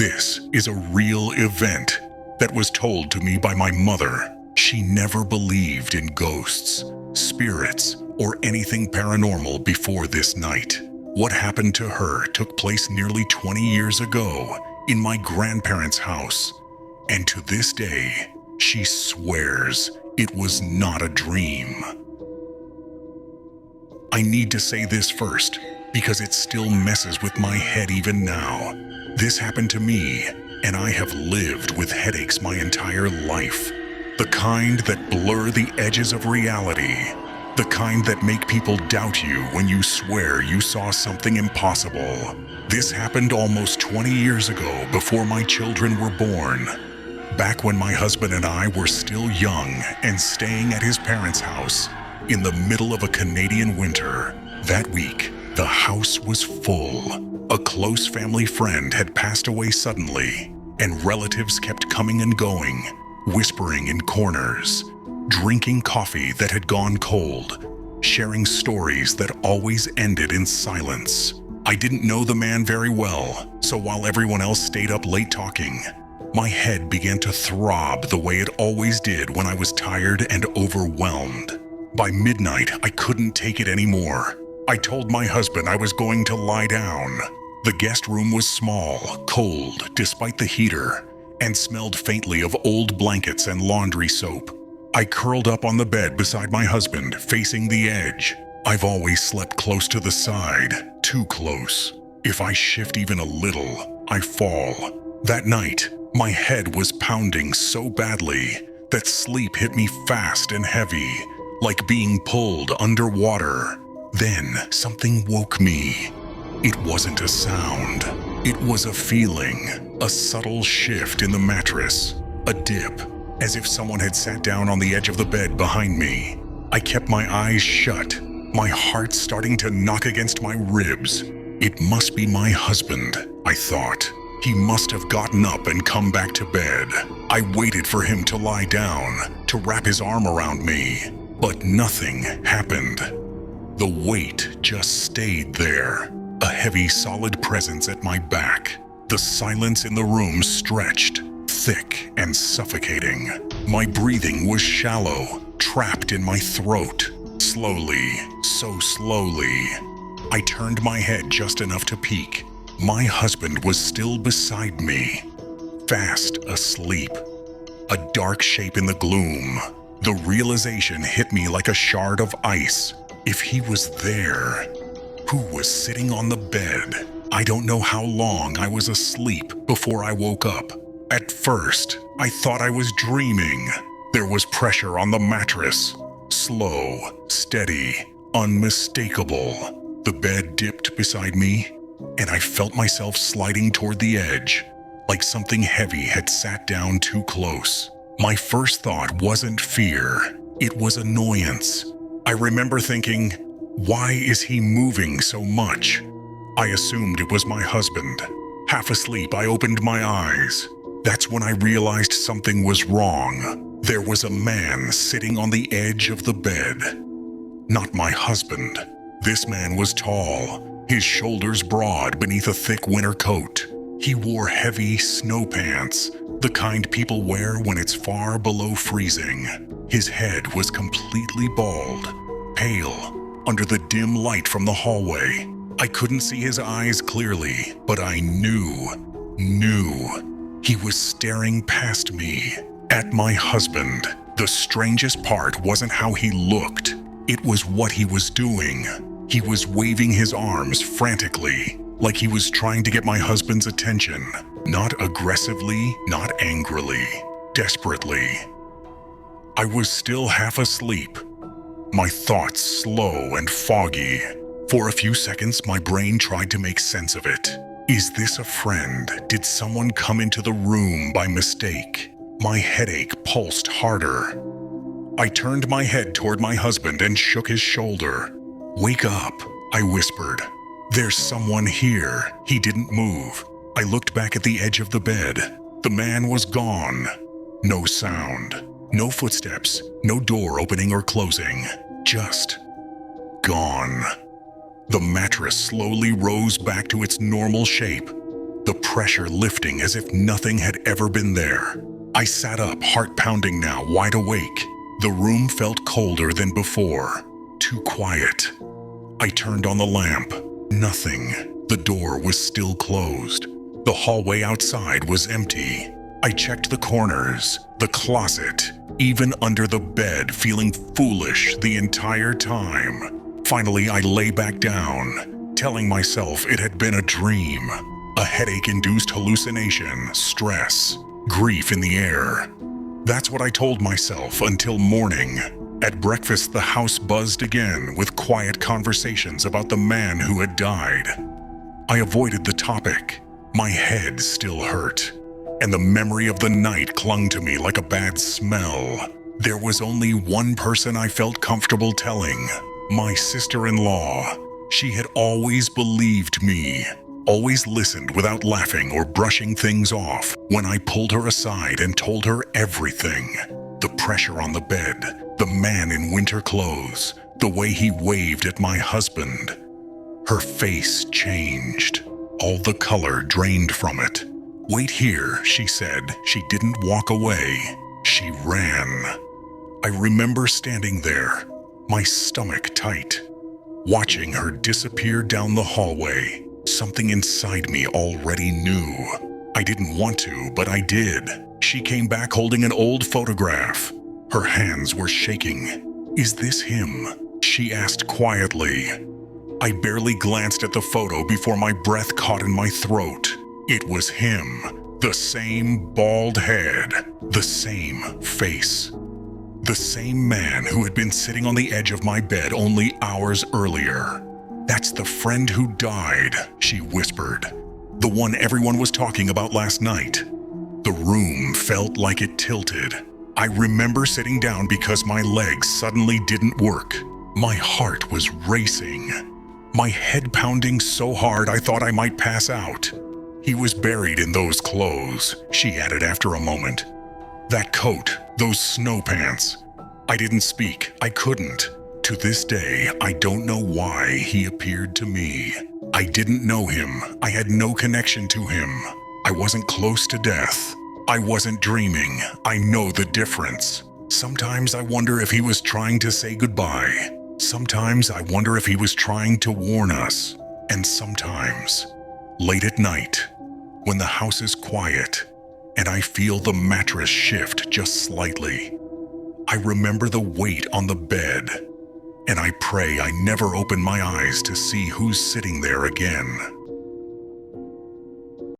This is a real event that was told to me by my mother. She never believed in ghosts, spirits, or anything paranormal before this night. What happened to her took place nearly 20 years ago in my grandparents' house, and to this day, she swears it was not a dream. I need to say this first, because it still messes with my head even now. This happened to me, and I have lived with headaches my entire life. The kind that blur the edges of reality. The kind that make people doubt you when you swear you saw something impossible. This happened almost 20 years ago before my children were born. Back when my husband and I were still young and staying at his parents' house in the middle of a Canadian winter. That week, the house was full. A close family friend had passed away suddenly, and relatives kept coming and going, whispering in corners, drinking coffee that had gone cold, sharing stories that always ended in silence. I didn't know the man very well, so while everyone else stayed up late talking, my head began to throb the way it always did when I was tired and overwhelmed. By midnight, I couldn't take it anymore. I told my husband I was going to lie down. The guest room was small, cold despite the heater, and smelled faintly of old blankets and laundry soap. I curled up on the bed beside my husband, facing the edge. I've always slept close to the side, too close. If I shift even a little, I fall. That night, my head was pounding so badly that sleep hit me fast and heavy, like being pulled underwater. Then something woke me. It wasn't a sound. It was a feeling, a subtle shift in the mattress, a dip, as if someone had sat down on the edge of the bed behind me. I kept my eyes shut, my heart starting to knock against my ribs. It must be my husband, I thought. He must have gotten up and come back to bed. I waited for him to lie down, to wrap his arm around me, but nothing happened. The weight just stayed there, a heavy, solid presence at my back. The silence in the room stretched, thick and suffocating. My breathing was shallow, trapped in my throat. Slowly, so slowly, I turned my head just enough to peek. My husband was still beside me, fast asleep. A dark shape in the gloom. The realization hit me like a shard of ice. If he was there, who was sitting on the bed? I don't know how long I was asleep before I woke up. At first, I thought I was dreaming. There was pressure on the mattress. Slow, steady, unmistakable. The bed dipped beside me, and I felt myself sliding toward the edge, like something heavy had sat down too close. My first thought wasn't fear, it was annoyance. I remember thinking, why is he moving so much? I assumed it was my husband. Half asleep, I opened my eyes. That's when I realized something was wrong. There was a man sitting on the edge of the bed. Not my husband. This man was tall, his shoulders broad beneath a thick winter coat. He wore heavy snow pants, the kind people wear when it's far below freezing. His head was completely bald, pale, under the dim light from the hallway. I couldn't see his eyes clearly, but I knew. He was staring past me, at my husband. The strangest part wasn't how he looked. It was what he was doing. He was waving his arms frantically, like he was trying to get my husband's attention. Not aggressively, not angrily, desperately. I was still half asleep, my thoughts slow and foggy. For a few seconds, my brain tried to make sense of it. Is this a friend? Did someone come into the room by mistake? My headache pulsed harder. I turned my head toward my husband and shook his shoulder. "Wake up," I whispered. "There's someone here." He didn't move. I looked back at the edge of the bed. The man was gone. No sound, no footsteps, no door opening or closing. Just gone. The mattress slowly rose back to its normal shape. the pressure lifting as if nothing had ever been there. I sat up, heart pounding now, wide awake. The room felt colder than before, too quiet. I turned on the lamp. Nothing. The door was still closed. The hallway outside was empty. I checked the corners, the closet, even under the bed, feeling foolish the entire time. Finally, I lay back down, telling myself it had been a dream, a headache-induced hallucination, stress, grief in the air. That's what I told myself until morning. At breakfast, the house buzzed again with quiet conversations about the man who had died. I avoided the topic. My head still hurt, and the memory of the night clung to me like a bad smell. There was only one person I felt comfortable telling, my sister-in-law. She had always believed me, always listened without laughing or brushing things off when I pulled her aside and told her everything. The pressure on the bed, the man in winter clothes, the way he waved at my husband. Her face changed. All the color drained from it. "Wait here," she said. She didn't walk away. She ran. I remember standing there, my stomach tight, watching her disappear down the hallway. Something inside me already knew. I didn't want to, but I did. She came back holding an old photograph. Her hands were shaking. "Is this him?" she asked quietly. I barely glanced at the photo before my breath caught in my throat. It was him. The same bald head. The same face. The same man who had been sitting on the edge of my bed only hours earlier. "That's the friend who died," she whispered. "The one everyone was talking about last night." The room felt like it tilted. I remember sitting down because my legs suddenly didn't work. My heart was racing. My head pounding so hard I thought I might pass out. "He was buried in those clothes," she added after a moment. "That coat, those snow pants." I didn't speak. I couldn't. To this day, I don't know why he appeared to me. I didn't know him. I had no connection to him. I wasn't close to death. I wasn't dreaming. I know the difference. Sometimes I wonder if he was trying to say goodbye. Sometimes I wonder if he was trying to warn us. And sometimes, late at night, when the house is quiet and I feel the mattress shift just slightly, I remember the weight on the bed, and I pray I never open my eyes to see who's sitting there again.